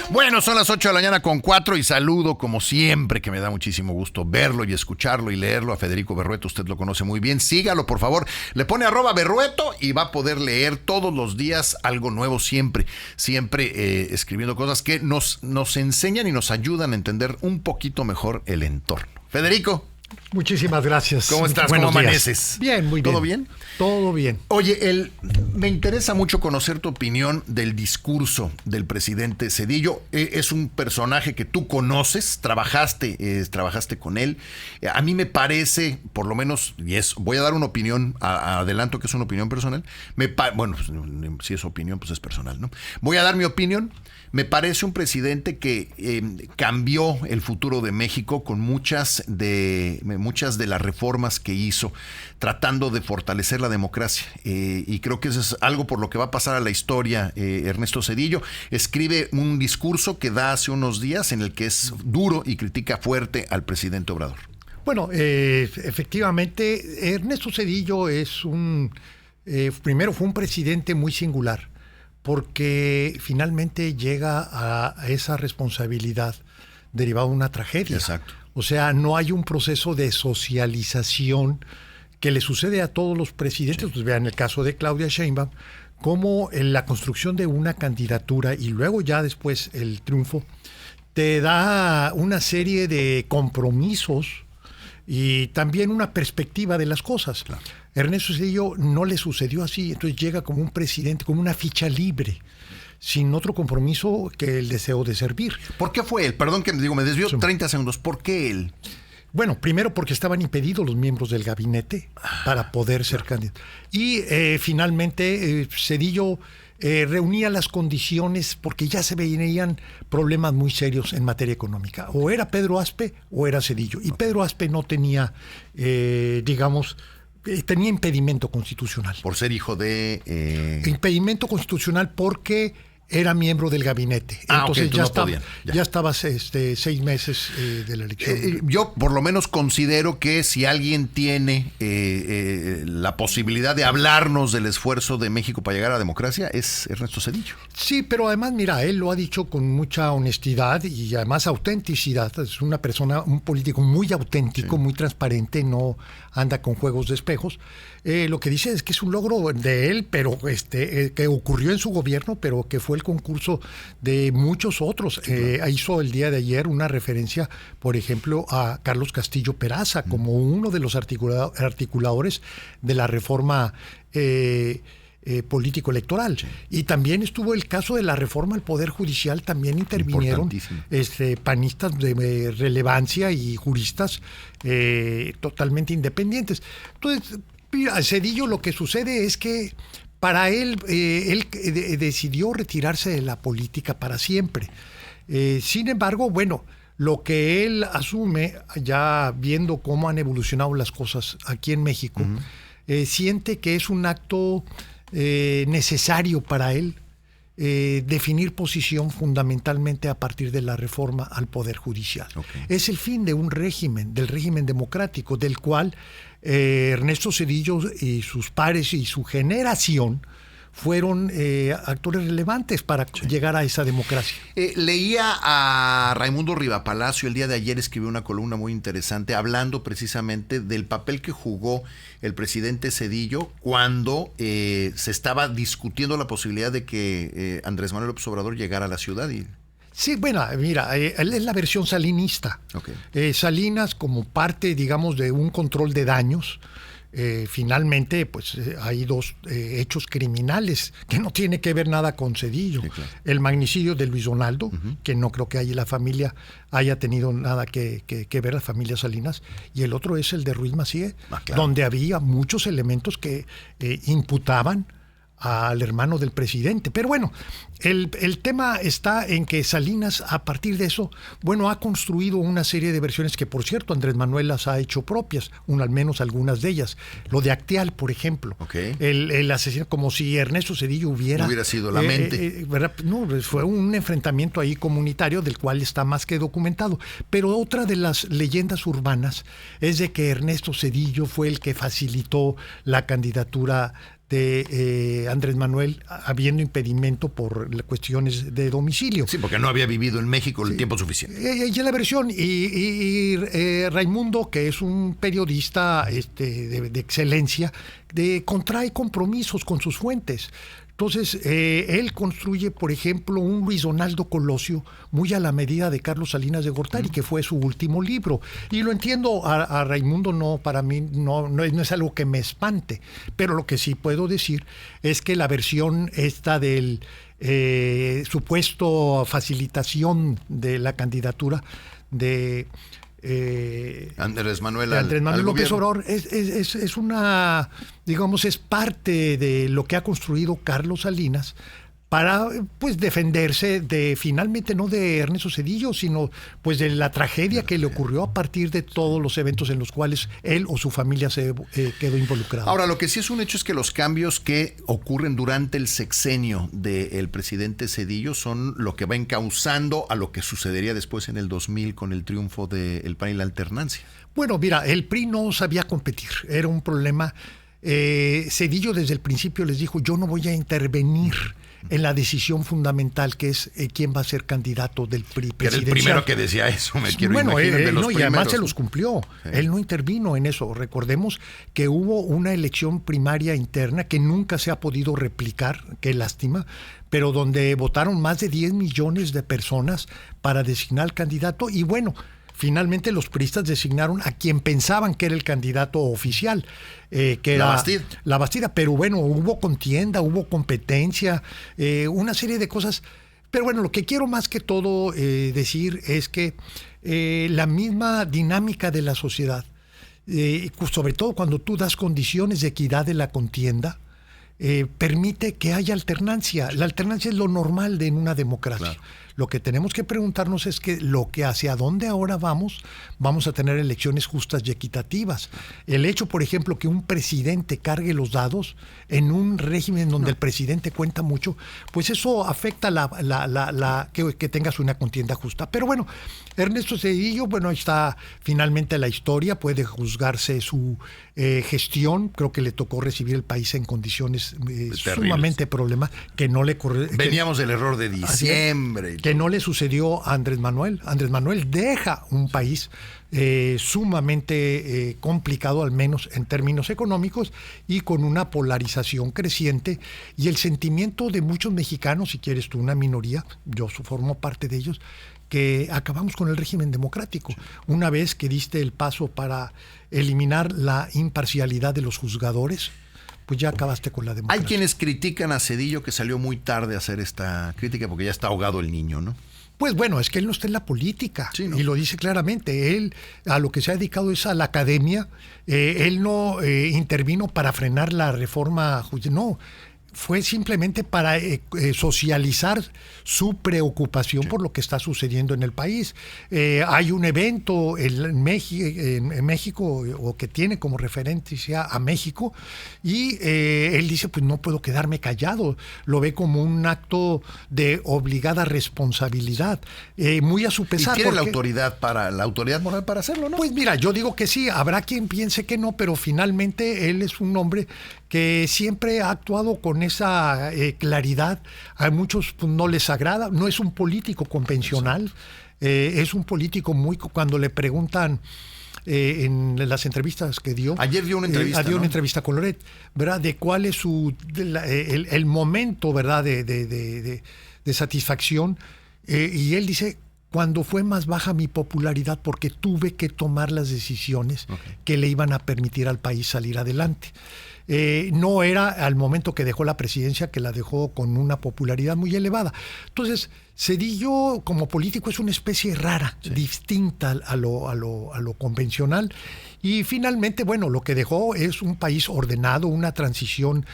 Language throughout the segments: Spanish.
Bueno, son las 8 de la mañana con 4 y saludo como siempre, que me da muchísimo gusto verlo y escucharlo y leerlo, a Federico Berrueto. Usted lo conoce muy bien, sígalo por favor, le pone @Berrueto y va a poder leer todos los días algo nuevo, siempre escribiendo cosas que nos enseñan y nos ayudan a entender un poquito mejor el entorno. Federico. Muchísimas gracias. ¿Cómo estás? Buenos ¿Cómo días. amaneces? Bien, muy bien. ¿Todo bien? Todo bien. Oye, me interesa mucho conocer tu opinión del discurso del presidente Zedillo. Es un personaje que tú conoces, trabajaste con él. A mí me parece, por lo menos, voy a dar una opinión, adelanto que es una opinión personal. Bueno, pues, si es opinión, pues es personal, ¿no? Voy a dar mi opinión. Me parece un presidente que cambió el futuro de México con muchas de las reformas que hizo, tratando de fortalecer la democracia. Y creo que eso es algo por lo que va a pasar a la historia. Ernesto Zedillo escribe un discurso que da hace unos días en el que es duro y critica fuerte al presidente Obrador. Bueno, efectivamente, Ernesto Zedillo primero fue un presidente muy singular, porque finalmente llega a esa responsabilidad derivada de una tragedia. Exacto. O sea, no hay un proceso de socialización que le sucede a todos los presidentes. Sí. Pues vean el caso de Claudia Sheinbaum, como en la construcción de una candidatura y luego ya después el triunfo, te da una serie de compromisos y también una perspectiva de las cosas. Claro. Ernesto Zedillo no le sucedió así, entonces llega como un presidente, como una ficha libre, sin otro compromiso que el deseo de servir. ¿Por qué fue él? Perdón que me desvió 30 segundos. ¿Por qué él? Bueno, primero porque estaban impedidos los miembros del gabinete para poder ser candidatos. Y finalmente Zedillo reunía las condiciones porque ya se veían problemas muy serios en materia económica. O era Pedro Aspe o era Zedillo. Y Pedro Aspe no tenía, tenía impedimento constitucional. Por ser hijo de... Impedimento constitucional porque era miembro del gabinete. Entonces okay, ya estabas 6 meses de la elección. Yo por lo menos considero que si alguien tiene la posibilidad de hablarnos del esfuerzo de México para llegar a la democracia es Ernesto Zedillo. Sí, pero además, mira, él lo ha dicho con mucha honestidad y además autenticidad. Es una persona, un político muy auténtico, sí, muy transparente, no anda con juegos de espejos. Lo que dice es que es un logro de él, pero que ocurrió en su gobierno, pero que fue el concurso de muchos otros. Sí, claro. Hizo el día de ayer una referencia, por ejemplo, a Carlos Castillo Peraza, como uno de los articuladores de la reforma político-electoral. Sí. Y también estuvo el caso de la reforma al Poder Judicial, también intervinieron panistas de relevancia y juristas totalmente independientes. Entonces, a Zedillo lo que sucede es que para él decidió retirarse de la política para siempre. Sin embargo, bueno, lo que él asume, ya viendo cómo han evolucionado las cosas aquí en México, siente que es un acto necesario para él definir posición fundamentalmente a partir de la reforma al Poder Judicial. Okay. Es el fin de un régimen, del régimen democrático, del cual Ernesto Zedillo y sus pares y su generación fueron actores relevantes para llegar a esa democracia. Leía a Raimundo Rivapalacio el día de ayer, escribió una columna muy interesante hablando precisamente del papel que jugó el presidente Zedillo cuando se estaba discutiendo la posibilidad de que Andrés Manuel López Obrador llegara a la ciudad. Sí, bueno, mira, él es la versión salinista. Okay. Salinas, como parte, digamos, de un control de daños, finalmente, pues hay 2 hechos criminales que no tiene que ver nada con Zedillo. Sí, claro. El magnicidio de Luis Donaldo, que no creo que ahí la familia haya tenido nada que ver, la familia Salinas, y el otro es el de Ruiz Massieu, claro, donde había muchos elementos que imputaban al hermano del presidente. Pero bueno, el tema está en que Salinas, a partir de eso, bueno, ha construido una serie de versiones que, por cierto, Andrés Manuel las ha hecho propias, al menos algunas de ellas. Lo de Acteal, por ejemplo. Okay. El asesino, como si Ernesto Zedillo hubiera sido la mente. No, fue un enfrentamiento ahí comunitario del cual está más que documentado. Pero otra de las leyendas urbanas es de que Ernesto Zedillo fue el que facilitó la candidatura de Andrés Manuel, habiendo impedimento por cuestiones de domicilio. Sí, porque no había vivido en México el tiempo suficiente. Y la versión, y Raimundo, que es un periodista de excelencia, contrae compromisos con sus fuentes. Entonces, él construye, por ejemplo, un Luis Donaldo Colosio muy a la medida de Carlos Salinas de Gortari, que fue su último libro. Y lo entiendo, a Raimundo para mí no es algo que me espante, pero lo que sí puedo decir es que la versión esta del supuesto facilitación de la candidatura de Andrés Manuel López Obrador es una, digamos, es parte de lo que ha construido Carlos Salinas para pues defenderse de, finalmente, no de Ernesto Zedillo, sino pues de la tragedia que le ocurrió a partir de todos los eventos en los cuales él o su familia se quedó involucrado. Ahora, lo que sí es un hecho es que los cambios que ocurren durante el sexenio del presidente Zedillo son lo que va encauzando a lo que sucedería después en el 2000 con el triunfo del PAN y la alternancia. Bueno, mira, el PRI no sabía competir, era un problema. Zedillo desde el principio les dijo: yo no voy a intervenir en la decisión fundamental, que es quién va a ser candidato del PRI presidencial. Era el primero que decía eso, me quiero imaginar, de los primeros. Y además se los cumplió. Sí. Él no intervino en eso. Recordemos que hubo una elección primaria interna que nunca se ha podido replicar, qué lástima, pero donde votaron más de 10 millones de personas para designar al candidato. Y bueno, finalmente los priistas designaron a quien pensaban que era el candidato oficial, que era la Bastida. Pero bueno, hubo contienda, hubo competencia, una serie de cosas. Pero bueno, lo que quiero más que todo decir es que la misma dinámica de la sociedad, sobre todo cuando tú das condiciones de equidad de la contienda, permite que haya alternancia. La alternancia es lo normal en una democracia. Claro. Lo que tenemos que preguntarnos es que hacia dónde ahora vamos a tener elecciones justas y equitativas. El hecho, por ejemplo, que un presidente cargue los dados en un régimen donde el presidente cuenta mucho, pues eso afecta que tengas una contienda justa. Pero bueno, Ernesto Zedillo, bueno, ahí está finalmente la historia, puede juzgarse su gestión. Creo que le tocó recibir el país en condiciones sumamente problemáticas, que no le veníamos del error de diciembre. Que no le sucedió a Andrés Manuel. Andrés Manuel deja un país sumamente complicado, al menos en términos económicos, y con una polarización creciente, y el sentimiento de muchos mexicanos, si quieres tú una minoría, yo formo parte de ellos, que acabamos con el régimen democrático. Una vez que diste el paso para eliminar la imparcialidad de los juzgadores, pues ya acabaste con la democracia. Hay quienes critican a Zedillo, que salió muy tarde a hacer esta crítica porque ya está ahogado el niño, ¿no? Pues bueno, es que él no está en la política, sí, ¿no? Y lo dice claramente. Él a lo que se ha dedicado es a la academia. Él no intervino para frenar la reforma judicial, no. Fue simplemente para socializar su preocupación por lo que está sucediendo en el país. Hay un evento en México, o que tiene como referencia a México, y él dice, pues no puedo quedarme callado. Lo ve como un acto de obligada responsabilidad, muy a su pesar. ¿Y tiene la autoridad moral para hacerlo, no? Pues mira, yo digo que sí, habrá quien piense que no, pero finalmente él es un hombre que siempre ha actuado con esa claridad. A muchos pues, no les agrada, no es un político convencional, es un político cuando le preguntan en las entrevistas que dio. Ayer dio una entrevista, dio una entrevista con Loret, ¿verdad? De cuál es el momento, ¿verdad? De satisfacción, y él dice: cuando fue más baja mi popularidad, porque tuve que tomar las decisiones que le iban a permitir al país salir adelante. No era al momento que dejó la presidencia, que la dejó con una popularidad muy elevada. Entonces, Zedillo como político es una especie rara, sí, distinta a lo convencional. Y finalmente, bueno, lo que dejó es un país ordenado, una transición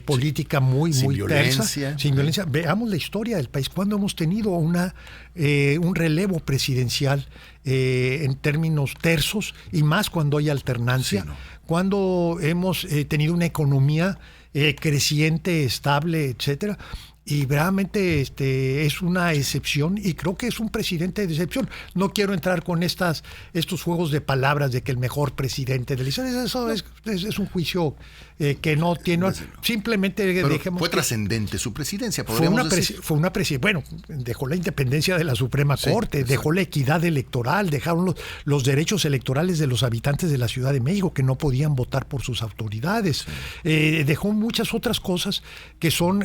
política muy tersa, sin violencia. Veamos la historia del país. ¿Cuándo hemos tenido un relevo presidencial en términos tersos, y más cuando hay alternancia? Sí, ¿no? Cuando hemos tenido una economía creciente, estable, etcétera. y realmente es una excepción, y creo que es un presidente de excepción. No quiero entrar con estos juegos de palabras de que el mejor presidente de la historia, eso es un juicio que no tiene, simplemente pero dejemos. Fue trascendente su presidencia, fue una presidencia, bueno, dejó la independencia de la Suprema Corte, dejó la equidad electoral, dejaron los derechos electorales de los habitantes de la Ciudad de México que no podían votar por sus autoridades, dejó muchas otras cosas que son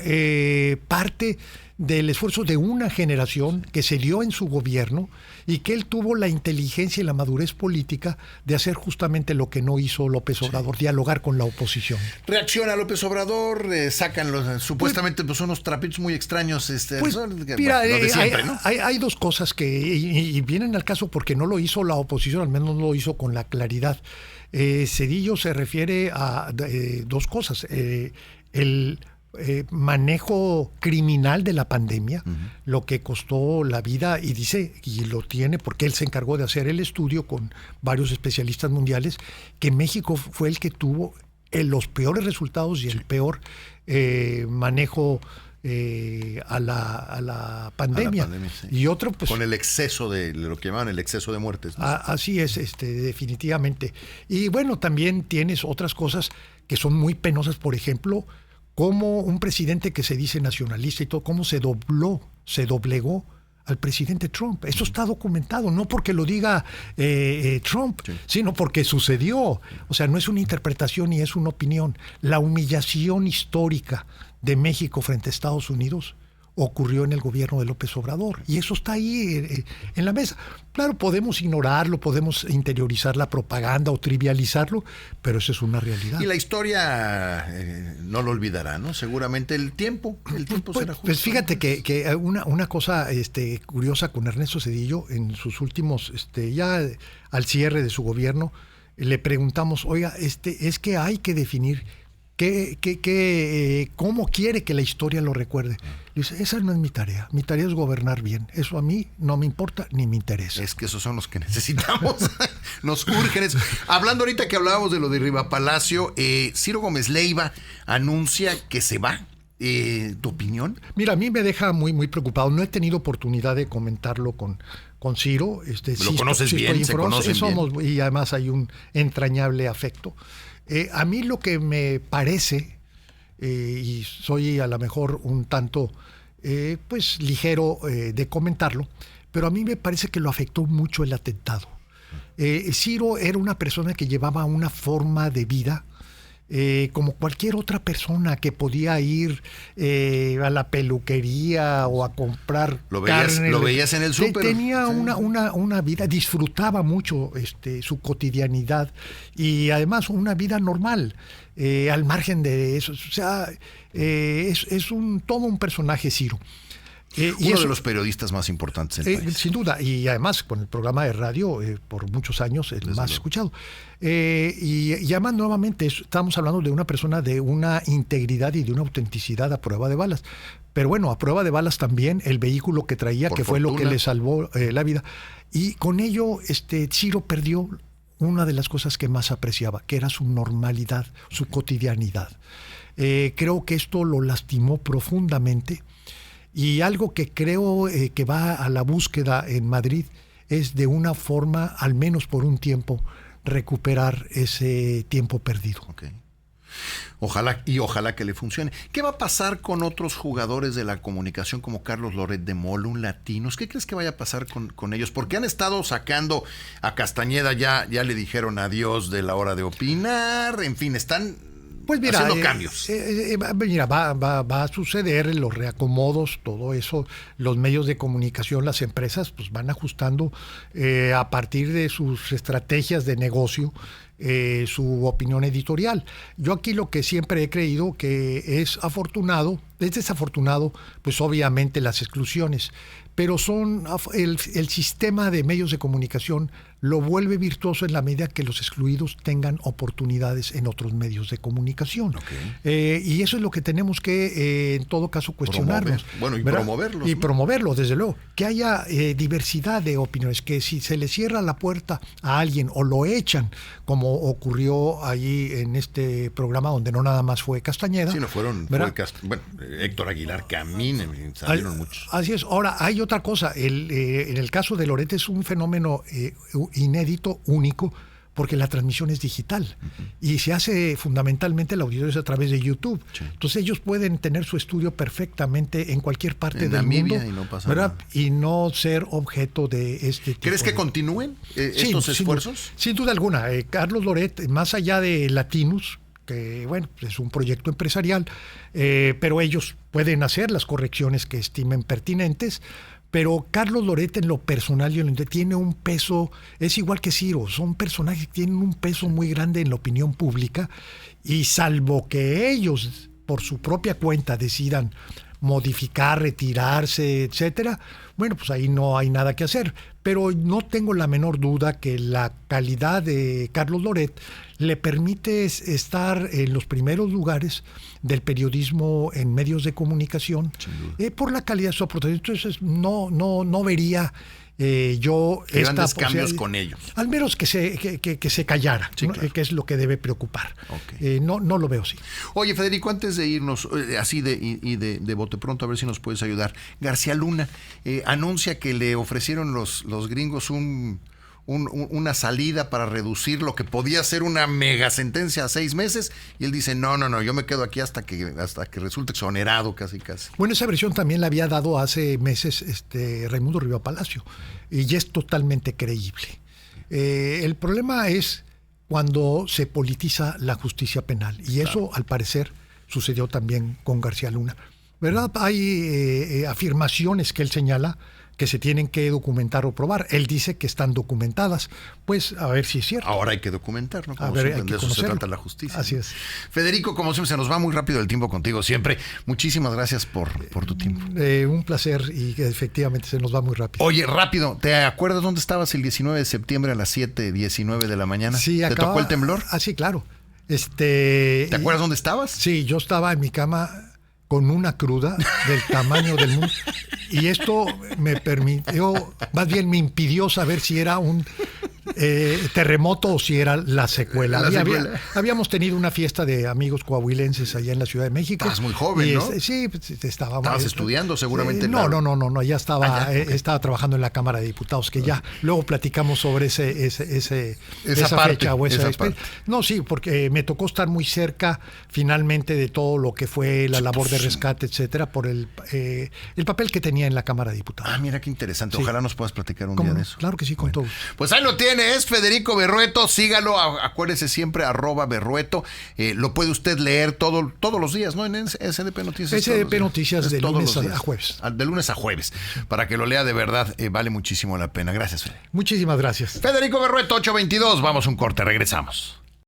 parte del esfuerzo de una generación que se dio en su gobierno y que él tuvo la inteligencia y la madurez política de hacer justamente lo que no hizo López Obrador, dialogar con la oposición. Reacciona López Obrador, sacan supuestamente pues unos trapitos muy extraños. Mira, lo de siempre, ¿no? Hay dos cosas y vienen al caso porque no lo hizo la oposición, al menos no lo hizo con la claridad. Zedillo se refiere a dos cosas. El manejo criminal de la pandemia, lo que costó la vida, y dice, y lo tiene porque él se encargó de hacer el estudio con varios especialistas mundiales, que México fue el que tuvo los peores resultados y el peor manejo a la pandemia. Sí. Y otro, pues, con el exceso de lo que llaman el exceso de muertes, ¿no? Así es, definitivamente. Y bueno, también tienes otras cosas que son muy penosas, por ejemplo, como un presidente que se dice nacionalista y todo, cómo se doblegó al presidente Trump. Eso está documentado, no porque lo diga Trump, sino porque sucedió. O sea, no es una interpretación ni es una opinión. La humillación histórica de México frente a Estados Unidos ocurrió en el gobierno de López Obrador, y eso está ahí en la mesa. Claro, podemos ignorarlo, podemos interiorizar la propaganda o trivializarlo, pero eso es una realidad. Y la historia no lo olvidará, ¿no? Seguramente el tiempo será justo. Pues fíjate que una cosa curiosa con Ernesto Zedillo, en sus últimos, ya al cierre de su gobierno, le preguntamos, oiga, es que hay que definir ¿cómo quiere que la historia lo recuerde? Le dice, esa no es mi tarea es gobernar bien, eso a mí no me importa ni me interesa. Es que esos son los que necesitamos, nos urgen eso. Hablando ahorita que hablábamos de lo de Riva Palacio, Ciro Gómez Leiva anuncia que se va. ¿Tu opinión? Mira, a mí me deja muy, muy preocupado. No he tenido oportunidad de comentarlo con Ciro. Lo conoces bien, se conocen bien. Y además hay un entrañable afecto. A mí lo que me parece, y soy a lo mejor un tanto pues ligero de comentarlo, pero a mí me parece que lo afectó mucho el atentado. Ciro era una persona que llevaba una forma de vida como cualquier otra persona que podía ir a la peluquería o a comprar carne. Lo veías en el súper. Tenía una vida, disfrutaba mucho su cotidianidad y además una vida normal, al margen de eso. O sea, es todo un personaje, Ciro. Uno de los periodistas más importantes del país. Sin duda, y además con el programa de radio por muchos años el más escuchado. Y además nuevamente estamos hablando de una persona de una integridad y de una autenticidad a prueba de balas. Pero bueno, a prueba de balas también el vehículo que traía, que fue lo que le salvó la vida. Y con ello Ciro perdió una de las cosas que más apreciaba, que era su normalidad, su cotidianidad. Creo que esto lo lastimó profundamente. Y algo que creo que va a la búsqueda en Madrid es de una forma, al menos por un tiempo, recuperar ese tiempo perdido. Okay. Ojalá que le funcione. ¿Qué va a pasar con otros jugadores de la comunicación como Carlos Loret de Mola, un latinos? ¿Qué crees que vaya a pasar con ellos? Porque han estado sacando a Castañeda, ya le dijeron adiós de la hora de opinar, en fin, están... Pues mira, haciendo cambios. Mira, va a suceder los reacomodos, todo eso, los medios de comunicación, las empresas, pues van ajustando a partir de sus estrategias de negocio su opinión editorial. Yo aquí lo que siempre he creído que es desafortunado, pues obviamente las exclusiones, pero son el sistema de medios de comunicación lo vuelve virtuoso en la medida que los excluidos tengan oportunidades en otros medios de comunicación. Okay. Y eso es lo que tenemos que, en todo caso, cuestionarnos. Promoverlos. Y promoverlo, desde luego. Que haya diversidad de opiniones, que si se le cierra la puerta a alguien o lo echan, como como ocurrió ahí en este programa donde no nada más fue Castañeda. Sí, no fueron, Héctor Aguilar Camín, salieron muchos. Así es. Ahora, hay otra cosa. En el caso de Loret es un fenómeno inédito, único, porque la transmisión es digital y se hace fundamentalmente el auditorio a través de YouTube. Sí. Entonces ellos pueden tener su estudio perfectamente en cualquier parte del mundo, y no pasa ¿verdad? Nada. Y no ser objeto de este tipo. ¿Crees que continúen estos esfuerzos? Sin duda alguna. Carlos Loret, más allá de Latinus, que bueno, es un proyecto empresarial, pero ellos pueden hacer las correcciones que estimen pertinentes. Pero Carlos Loret en lo personal tiene un peso, es igual que Ciro, son personajes que tienen un peso muy grande en la opinión pública y salvo que ellos por su propia cuenta decidan modificar, retirarse, etcétera, bueno, pues ahí no hay nada que hacer. Pero no tengo la menor duda que la calidad de Carlos Loret le permite estar en los primeros lugares del periodismo en medios de comunicación por la calidad de su aportación. Entonces no vería yo grandes cambios con ellos. Al menos que se callara, sí, ¿no? Claro. Que es lo que debe preocupar. Okay. No lo veo así. Oye, Federico, antes de irnos, así de bote pronto, a ver si nos puedes ayudar. García Luna anuncia que le ofrecieron los gringos una salida para reducir lo que podía ser una mega sentencia a 6 meses, y él dice, no, yo me quedo aquí hasta que resulte exonerado casi. Bueno, esa versión también la había dado hace meses Raimundo Rivera Palacio, y ya es totalmente creíble. El problema es cuando se politiza la justicia penal, y eso al parecer sucedió también con García Luna, ¿verdad? Hay afirmaciones que él señala que se tienen que documentar o probar. Él dice que están documentadas. Pues a ver si es cierto. Ahora hay que documentar, ¿no? Como de eso se trata la justicia. Así es. Federico, como siempre, se nos va muy rápido el tiempo contigo siempre. Muchísimas gracias por tu tiempo. Un placer, y que efectivamente se nos va muy rápido. Oye, rápido, ¿te acuerdas dónde estabas el 19 de septiembre a las 7:19 de la mañana? Sí, ¿Te tocó el temblor? Sí, claro. ¿Te acuerdas dónde estabas? Sí, yo estaba en mi cama con una cruda del tamaño del mundo, y esto me permitió, más bien me impidió saber si era un terremoto o si era la secuela. Habíamos tenido una fiesta de amigos coahuilenses allá en la Ciudad de México. Estabas muy joven, ¿no? Sí, estábamos. ¿Estabas estudiando seguramente? No, ya estaba trabajando en la Cámara de Diputados, que ya luego platicamos sobre esa fecha o esa parte. No, sí, porque me tocó estar muy cerca finalmente de todo lo que fue la labor de rescate, etcétera, por el papel que tenía en la Cámara de Diputados. Mira qué interesante. Sí. Ojalá nos puedas platicar un día de eso. Claro que sí, con todo. Pues ahí lo tiene, es Federico Berrueto. Sígalo, acuérdese siempre, @Berrueto. Lo puede usted leer todos los días, ¿no? En SDP Noticias. SDP Noticias de lunes a jueves. De lunes a jueves. Para que lo lea de verdad, vale muchísimo la pena. Gracias, Fede. Muchísimas gracias. Federico Berrueto, 8:22. Vamos a un corte, regresamos.